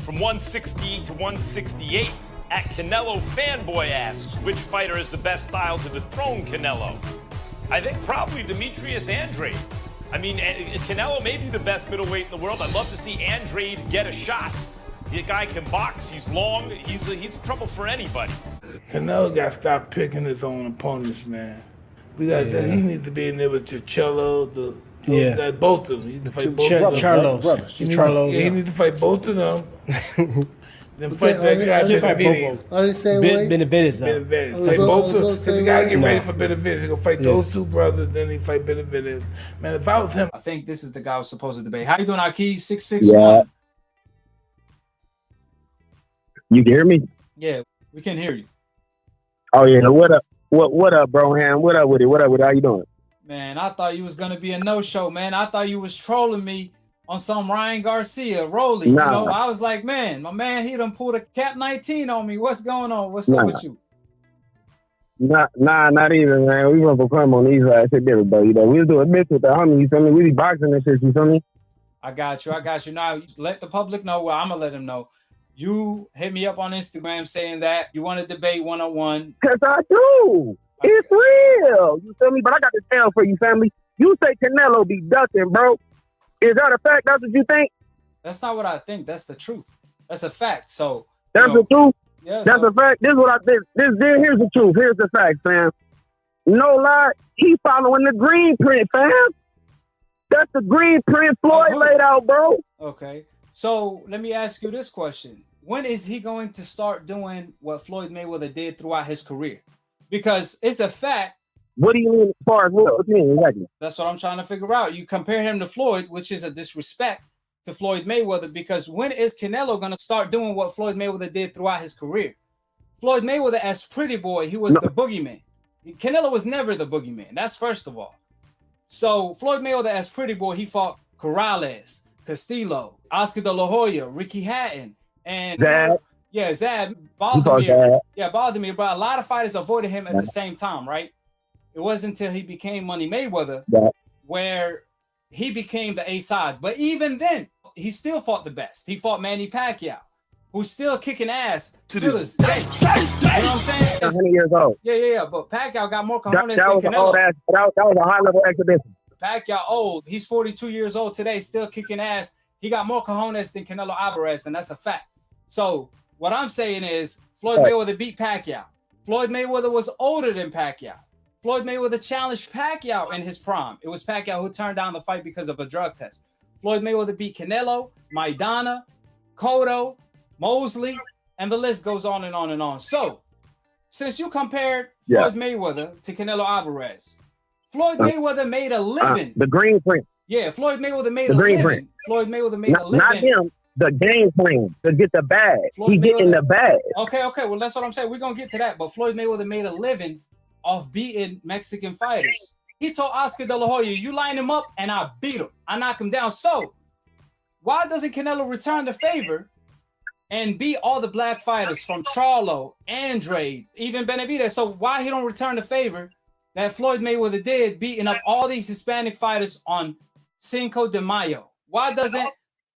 From 160 to 168, at Canelo Fanboy asks, which fighter has the best style to dethrone Canelo? I think probably Demetrius Andrade. I mean, Canelo may be the best middleweight in the world. I'd love to see Andrade get a shot. The guy can box. He's long. He's trouble for anybody. Canelo got to stop picking his own opponents, man. We got that. He needs to be in there with Charlo, both of them. He needs to fight both of them. Charlo. He needs to fight both of them. Then fight that guy Benavidez. Are they saying way? Benavidez, though. Benavidez. Fight both of them. The guy get ready for Benavidez. He's going to fight those two brothers, then he fight Benavidez. Man, if I was him. I think this is the guy who's supposed to debate. How you doing, AKHi? 661. You can hear me? Yeah, we can hear you. Oh yeah, what up? What up, bro? Ham? What up with it? What up with it? How you doing? Man, I thought you was gonna be a no-show, man. I thought you was trolling me on some Ryan Garcia, Rolly. Nah. You know, I was like, man, my man, he done pulled a cap 19 on me. What's going on? What's up with you? Not even, man. We run for crime on these guys. Shit different, bro. You know, we'll do a mix with the homie. You feel me? We be boxing and shit. You feel me? I got you. Now let the public know. Well, I'm gonna let them know. You hit me up on Instagram saying that you want to debate one-on-one. Cause I do. Okay. It's real. You feel me? But I got to tell for you, family. You say Canelo be ducking, bro. Is that a fact? That's what you think? That's not what I think. That's the truth. That's a fact. So that's the truth. Yeah, that's a fact. This is what I think. Here's the truth. Here's the fact, fam. No lie. He following the GreenPrint, fam. That's the GreenPrint Floyd laid out, bro. Okay. So let me ask you this question. When is he going to start doing what Floyd Mayweather did throughout his career? Because it's a fact. What do you mean as far as what you mean exactly? That's what I'm trying to figure out. You compare him to Floyd, which is a disrespect to Floyd Mayweather, because when is Canelo going to start doing what Floyd Mayweather did throughout his career? Floyd Mayweather as pretty boy, he was the boogeyman. Canelo was never the boogeyman. That's first of all. So Floyd Mayweather as pretty boy, he fought Corrales, Castillo, Oscar De La Hoya, Ricky Hatton, and Zad. Zad, Baldemir. Yeah, Baldemir. But a lot of fighters avoided him at the same time, right? It wasn't until he became Money Mayweather where he became the A side. But even then, he still fought the best. He fought Manny Pacquiao, who's still kicking ass to this day. You know what I'm saying? 100 years old. Yeah. But Pacquiao got more cojones that was than Canelo. That was a high-level exhibition. Pacquiao old. He's 42 years old today, still kicking ass. He got more cojones than Canelo Alvarez, and that's a fact. So what I'm saying is Floyd Mayweather beat Pacquiao. Floyd Mayweather was older than Pacquiao. Floyd Mayweather challenged Pacquiao in his prime. It was Pacquiao who turned down the fight because of a drug test. Floyd Mayweather beat Canelo, Maidana, Cotto, Mosley, and the list goes on and on and on. So since you compared Floyd Mayweather to Canelo Alvarez, Floyd Mayweather made a living. The GreenPrint. Yeah, Floyd Mayweather made a living. Floyd Mayweather made a living. Not him. The game plan to get the bag. He getting the bag. Okay. Well, that's what I'm saying. We're going to get to that. But Floyd Mayweather made a living off beating Mexican fighters. He told Oscar De La Hoya, you line him up and I beat him. I knock him down. So why doesn't Canelo return the favor and beat all the black fighters from Charlo, Andrade, even Benavidez? So why he don't return the favor that Floyd Mayweather did, beating up all these Hispanic fighters on Cinco de Mayo? Why doesn't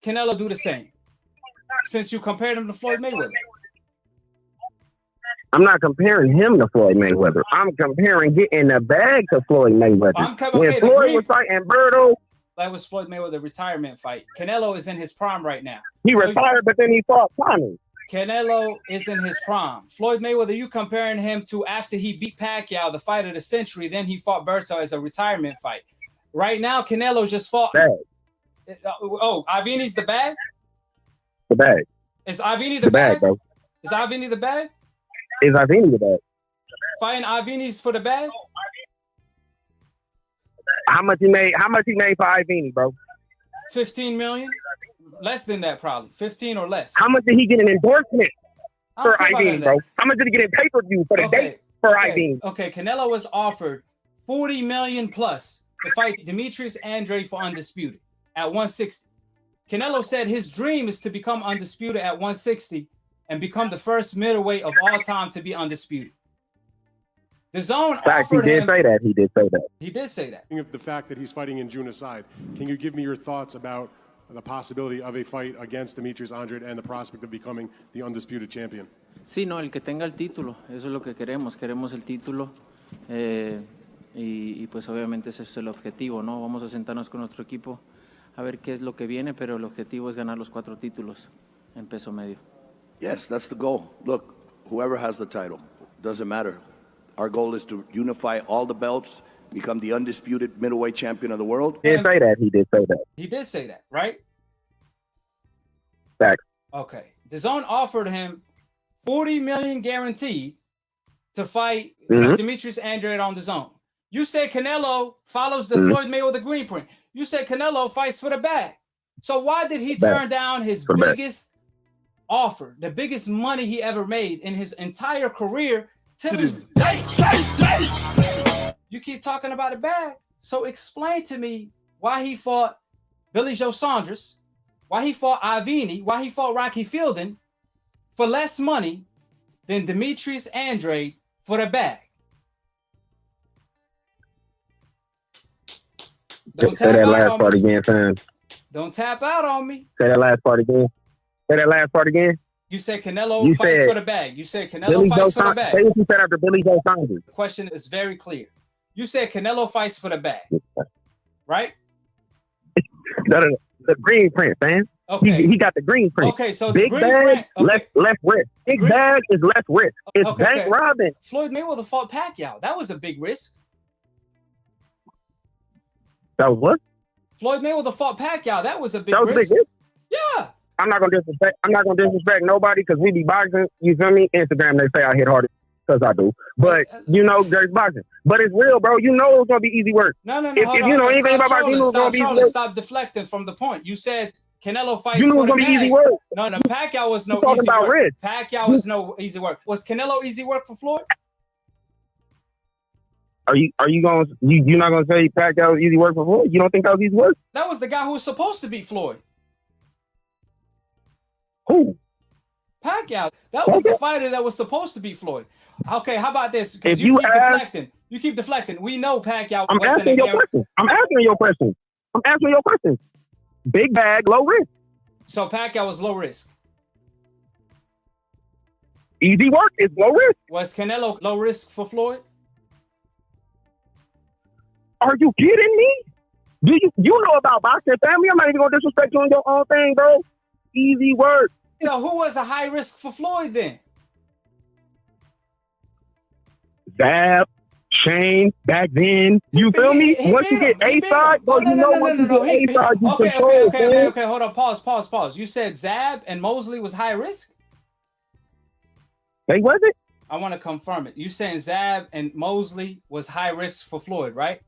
Canelo do the same? Since you compared him to Floyd Mayweather. I'm not comparing him to Floyd Mayweather. I'm comparing getting the bag to Floyd Mayweather. When Floyd was fighting Berto, that was Floyd Mayweather's retirement fight. Canelo is in his prime right now. He retired, but then he fought Connie. Canelo is in his prime. Floyd Mayweather, you comparing him to after he beat Pacquiao, the fight of the century, then he fought Berto as a retirement fight. Right now, Canelo just fought. Avni's the bag? The bag. Is Avni the bag? Bro. Is Avni the bag? Is Avni the bag? Fighting Avni's for the bag? How much he made for Avni, bro? 15 million? Less than that, probably. 15 or less. How much did he get an endorsement for Avni, bro? How much did he get in pay-per-view for the date for Avni? Okay, Canelo was offered 40 million plus to fight Demetrius Andrade for Undisputed at 160. Canelo said his dream is to become undisputed at 160 and become the first middleweight of all time to be undisputed. The Zone offered him. He did say that. He did say that. The fact that he's fighting in June aside, can you give me your thoughts about the possibility of a fight against Demetrius Andrade and the prospect of becoming the undisputed champion? Sí, no, el que tenga el título, eso es lo que queremos el título y pues obviamente ese es el objetivo, ¿no? Vamos a sentarnos con nuestro equipo a ver qué es lo que viene, pero el objetivo es ganar los 4 títulos en peso medio. Yes, that's the goal. Look, whoever has the title, doesn't matter. Our goal is to unify all the belts, become the undisputed middleweight champion of the world. He did say that. He did say that. He did say that, right? Facts. Okay. DAZN offered him $40 million guaranteed to fight Demetrius Andrade on DAZN. You said Canelo follows the Floyd Mayweather GreenPrint. You said Canelo fights for the bag. So why did he turn down his biggest offer, the biggest money he ever made in his entire career to this day? You keep talking about a bag. So explain to me why he fought Billy Joe Saunders, why he fought Avni, why he fought Rocky Fielding for less money than Demetrius Andrade for the bag. Don't say that last part again, fam. Don't tap out on me. Say that last part again. Say that last part again. You said Canelo fights for the bag. You said Canelo Billy fights Joe for the bag. Say what you said after Billy Joe Saunders. The question is very clear. You said Canelo fights for the bag, right? The green print, man. Okay. He got the green print. Okay, so big the green bag, print, less risk. Big bag is less risk. It's bank robbing. Floyd Mayweather fought Pacquiao. That was a big risk. That was what? Floyd Mayweather fought Pacquiao. That was a big risk. Big risk? Yeah. I'm not gonna disrespect nobody because we be boxing. You feel me? Instagram, they say I hit harder because I do. But you know, there's boxing. But it's real, bro. You know it's gonna be easy work. No. If you know anything about boxing, you know it's gonna be easy work. Stop deflecting from the point. You said Canelo fights. You knew it was for gonna the be bag. easy work. No, Pacquiao was no talking easy about work. risk. Pacquiao was no easy work. Was Canelo easy work for Floyd? Are you gonna you're not gonna say Pacquiao was easy work for Floyd? You don't think that was easy work? That was the guy who was supposed to beat Floyd. Who? Pacquiao. That was the fighter that was supposed to beat Floyd. Okay, how about this? Because you keep deflecting. We know Pacquiao. I'm answering your question. Big bag, low risk. So Pacquiao was low risk. Easy work is low risk. Was Canelo low risk for Floyd? Are you kidding me? Do you know about boxing, family? I'm not even gonna disrespect you on your own thing, bro. Easy work. So who was a high risk for Floyd then? Zab, Shane, back then. You feel me? Once you get A side, bro, you know once you get A side, you control. Okay. Hold on. Pause. You said Zab and Mosley was high risk? They wasn't? I want to confirm it. You saying Zab and Mosley was high risk for Floyd, right?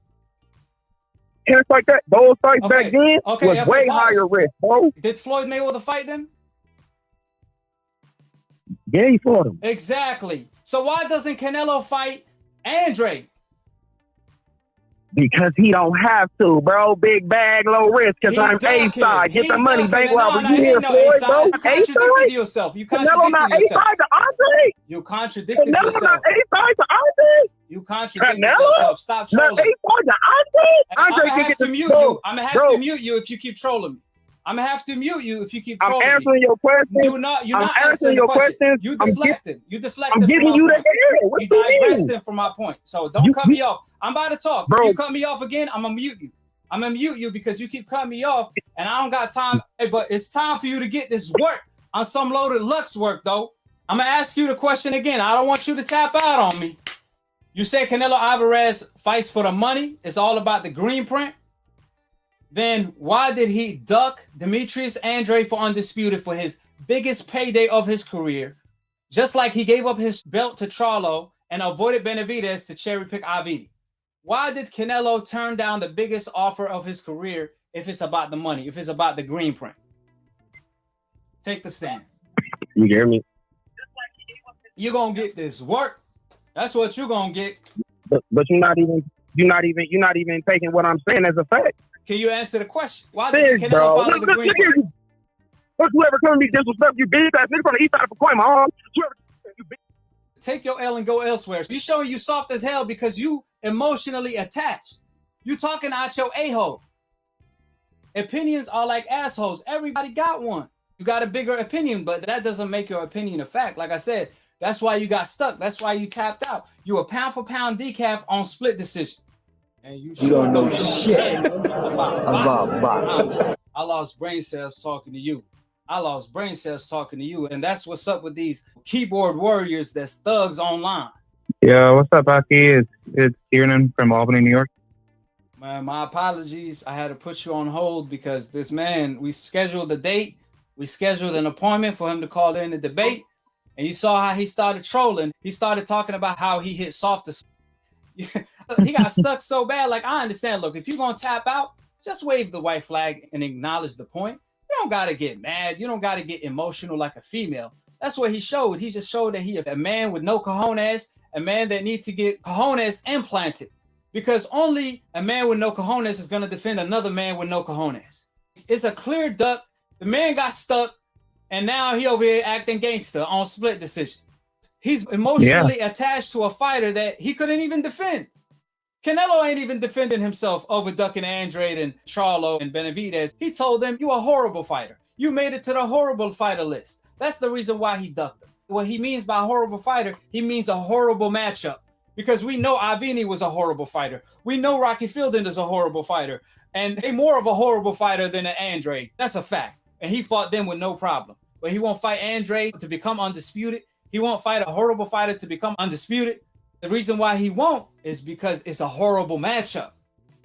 It's like that. Those fights back then was way higher risk, bro. Did Floyd Mayweather fight them? Yeah, he fought him. Exactly. So why doesn't Canelo fight Andrade? Because he don't have to, bro. Big bag, low risk. Because I'm A side. Get the money, bank robber. You hear Floyd, bro? You contradicted yourself. Canelo not A side to Andre. You contradicted yourself. Canelo not A side to Andre. You contradicted yourself. Stop trolling. Not A side to Andre. I'm gonna have to mute you. I'm gonna have to mute you if you keep trolling me. I'm gonna have to mute you if you keep trolling me. I'm answering your question. You're not answering your question. You deflected. I'm giving you the air. What you you mean? digressing from my point. So don't cut me off. I'm about to talk. Bro. If you cut me off again, I'm gonna mute you. I'm gonna mute you because you keep cutting me off, and I don't got time. Hey, but it's time for you to get this work on some loaded Lux work, though. I'm gonna ask you the question again. I don't want you to tap out on me. You said Canelo Alvarez fights for the money. It's all about the green print. Then why did he duck Demetrius Andrade for undisputed for his biggest payday of his career, just like he gave up his belt to Charlo and avoided Benavidez to cherry pick Avni? Why did Canelo turn down the biggest offer of his career if it's about the money, if it's about the green print? Take the stand. You hear me? You're gonna get this work. That's what you're gonna get. But you're not even taking what I'm saying as a fact. Can you answer the question? Why does Canelo follow the green print? Don't you ever come to me disrespect you big ass nigga from the east side of Pacoima, my arm. Take your L and go elsewhere. You showing you soft as hell because you emotionally attached. You talking out your a-hole. Opinions are like assholes. Everybody got one. You got a bigger opinion, but that doesn't make your opinion a fact. Like I said, that's why you got stuck. That's why you tapped out. You a pound for pound decaf on split decision. And you don't know shit about boxing. I lost brain cells talking to you. And that's what's up with these keyboard warriors that's thugs online. Yeah, what's up, Aki? It's Kieran from Albany, New York. Man, my apologies. I had to put you on hold because this man, we scheduled a date. We scheduled an appointment for him to call in the debate. And you saw how he started trolling. He started talking about how he hit softest. He got stuck so bad. Like, I understand. Look, if you're going to tap out, just wave the white flag and acknowledge the point. You don't got to get mad. You don't got to get emotional like a female. That's what he showed. He just showed that he a man with no cojones, a man that needs to get cojones implanted. Because only a man with no cojones is going to defend another man with no cojones. It's a clear duck. The man got stuck, and now he over here acting gangster on split decision. He's emotionally attached to a fighter that he couldn't even defend. Canelo ain't even defending himself over ducking Andrade and Charlo and Benavidez. He told them, you a horrible fighter. You made it to the horrible fighter list. That's the reason why he ducked him. What he means by horrible fighter, he means a horrible matchup. Because we know Avni was a horrible fighter. We know Rocky Fielding is a horrible fighter. And they're more of a horrible fighter than an Andrade. That's a fact. And he fought them with no problem. But he won't fight Andrade to become undisputed. He won't fight a horrible fighter to become undisputed. The reason why he won't is because it's a horrible matchup.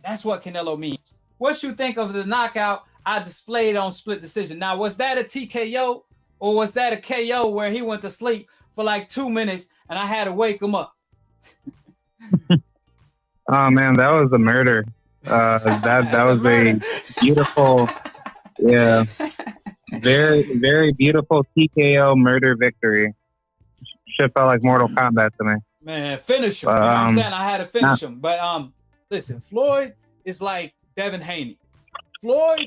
That's what Canelo means. What you think of the knockout I displayed on split decision? Now, was that a TKO or was that a KO where he went to sleep for like 2 minutes and I had to wake him up? Oh man, that was a murder. That was a beautiful, very, very beautiful TKO murder victory. Shit felt like Mortal Kombat to me. Man, finish him. You know what I'm saying? I had to finish him. But listen, Floyd is like Devin Haney. Floyd,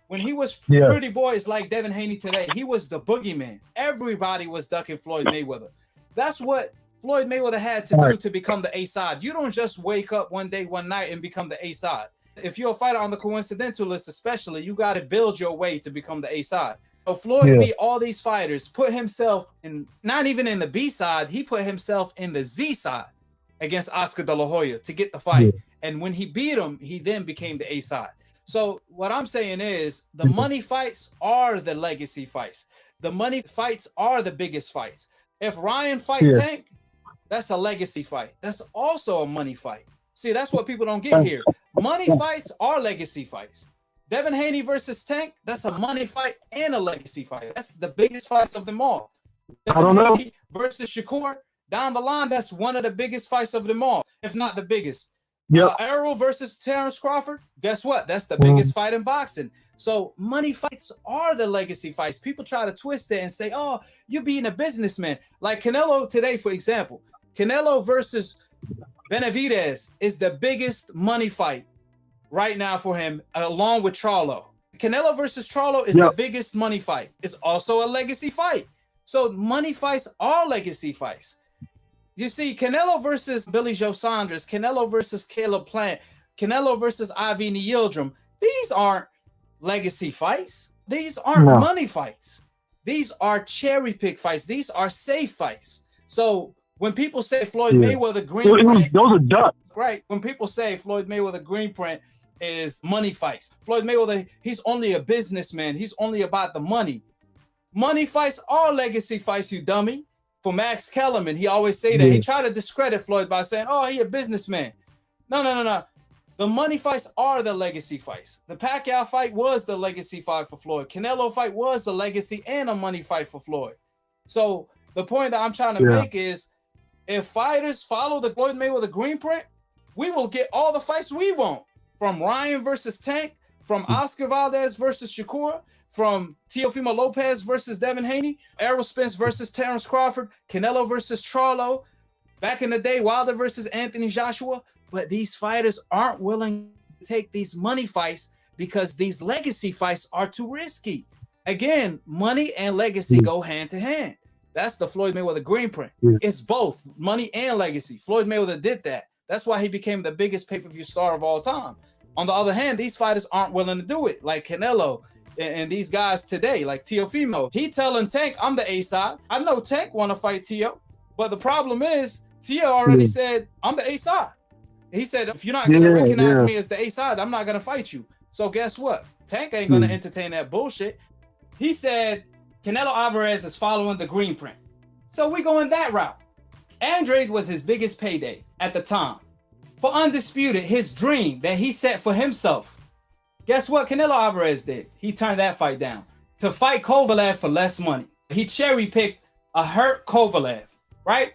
when he was pretty boy, is like Devin Haney today. He was the boogeyman. Everybody was ducking Floyd Mayweather. That's what Floyd Mayweather had to do to become the A-side. You don't just wake up one day, one night, and become the A-side. If you're a fighter on the coincidental list, especially, you got to build your way to become the A-side. So Floyd beat all these fighters, put himself in, not even in the B-side, he put himself in the Z-side against Oscar De La Hoya to get the fight. And when he beat him, he then became the A-side. So what I'm saying is the money fights are the legacy fights. The money fights are the biggest fights. If Ryan fight Tank, that's a legacy fight. That's also a money fight. See, that's what people don't get here. Money fights are legacy fights. Devin Haney versus Tank, that's a money fight and a legacy fight. That's the biggest fights of them all. Devin Haney versus Shakur, down the line, that's one of the biggest fights of them all, if not the biggest. Errol versus Terrence Crawford, guess what? That's the biggest fight in boxing. So money fights are the legacy fights. People try to twist it and say, oh, you're being a businessman. Like Canelo today, for example. Canelo versus Benavidez is the biggest money fight right now for him, along with Charlo. Canelo versus Charlo is the biggest money fight. It's also a legacy fight. So money fights are legacy fights. You see, Canelo versus Billy Joe Saunders, Canelo versus Caleb Plant, Canelo versus Avni Yildirim. These aren't legacy fights. These aren't money fights. These are cherry pick fights. These are safe fights. So when people say Floyd Mayweather GreenPrint, those are ducks. Right. When people say Floyd Mayweather GreenPrint is money fights, Floyd Mayweather, he's only a businessman. He's only about the money. Money fights are legacy fights, you dummy. For Max Kellerman, he always say that. He tried to discredit Floyd by saying, oh, he a businessman. No. The money fights are the legacy fights. The Pacquiao fight was the legacy fight for Floyd. Canelo fight was the legacy and a money fight for Floyd. So the point that I'm trying to make is, if fighters follow the Floyd Mayweather GreenPrint, we will get all the fights we want. From Ryan versus Tank, from Oscar Valdez versus Shakur, from Teofimo Lopez versus Devin Haney, Errol Spence versus Terrence Crawford, Canelo versus Charlo, back in the day, Wilder versus Anthony Joshua. But these fighters aren't willing to take these money fights because these legacy fights are too risky. Again, money and legacy go hand to hand. That's the Floyd Mayweather GreenPrint. It's both money and legacy. Floyd Mayweather did that. That's why he became the biggest pay-per-view star of all time. On the other hand, these fighters aren't willing to do it, like Canelo and these guys today, like Teofimo. He telling Tank, I'm the A side. I know Tank want to fight Teo, but the problem is Teo already said, I'm the A side. He said, if you're not going to recognize me as the A side, I'm not going to fight you. So guess what? Tank ain't going to entertain that bullshit. He said, Canelo Alvarez is following the GreenPrint. So we going that route. Andrade was his biggest payday at the time. For Undisputed, his dream that he set for himself. Guess what Canelo Alvarez did? He turned that fight down to fight Kovalev for less money. He cherry-picked a hurt Kovalev, right?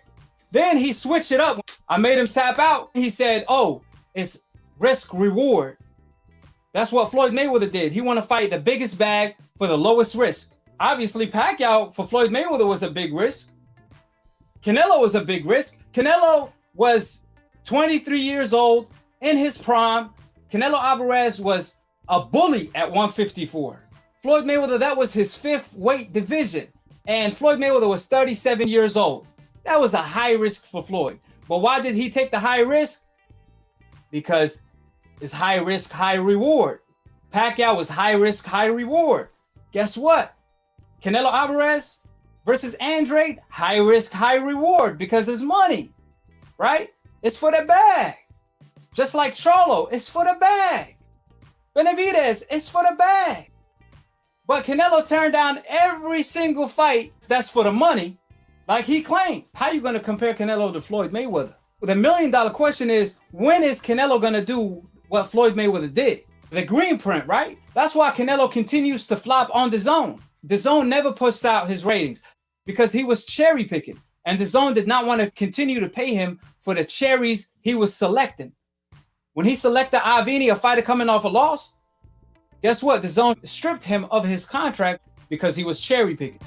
Then he switched it up. I made him tap out. He said, oh, it's risk-reward. That's what Floyd Mayweather did. He want to fight the biggest bag for the lowest risk. Obviously, Pacquiao for Floyd Mayweather was a big risk. Canelo was a big risk. Canelo was 23 years old in his prime. Canelo Alvarez was a bully at 154. Floyd Mayweather, that was his 5th weight division. And Floyd Mayweather was 37 years old. That was a high risk for Floyd. But why did he take the high risk? Because it's high risk, high reward. Pacquiao was high risk, high reward. Guess what? Canelo Alvarez versus Andrade, high risk, high reward because it's money, right? It's for the bag. Just like Charlo, it's for the bag. Benavidez, it's for the bag. But Canelo turned down every single fight that's for the money, like he claimed. How you going to compare Canelo to Floyd Mayweather? The $1 million question is, when is Canelo going to do what Floyd Mayweather did? The GreenPrint, right? That's why Canelo continues to flop on DAZN. DAZN never puts out his ratings because he was cherry picking. And DAZN did not want to continue to pay him for the cherries he was selecting. When he selected Avni, a fighter coming off a loss, guess what? DAZN stripped him of his contract because he was cherry picking.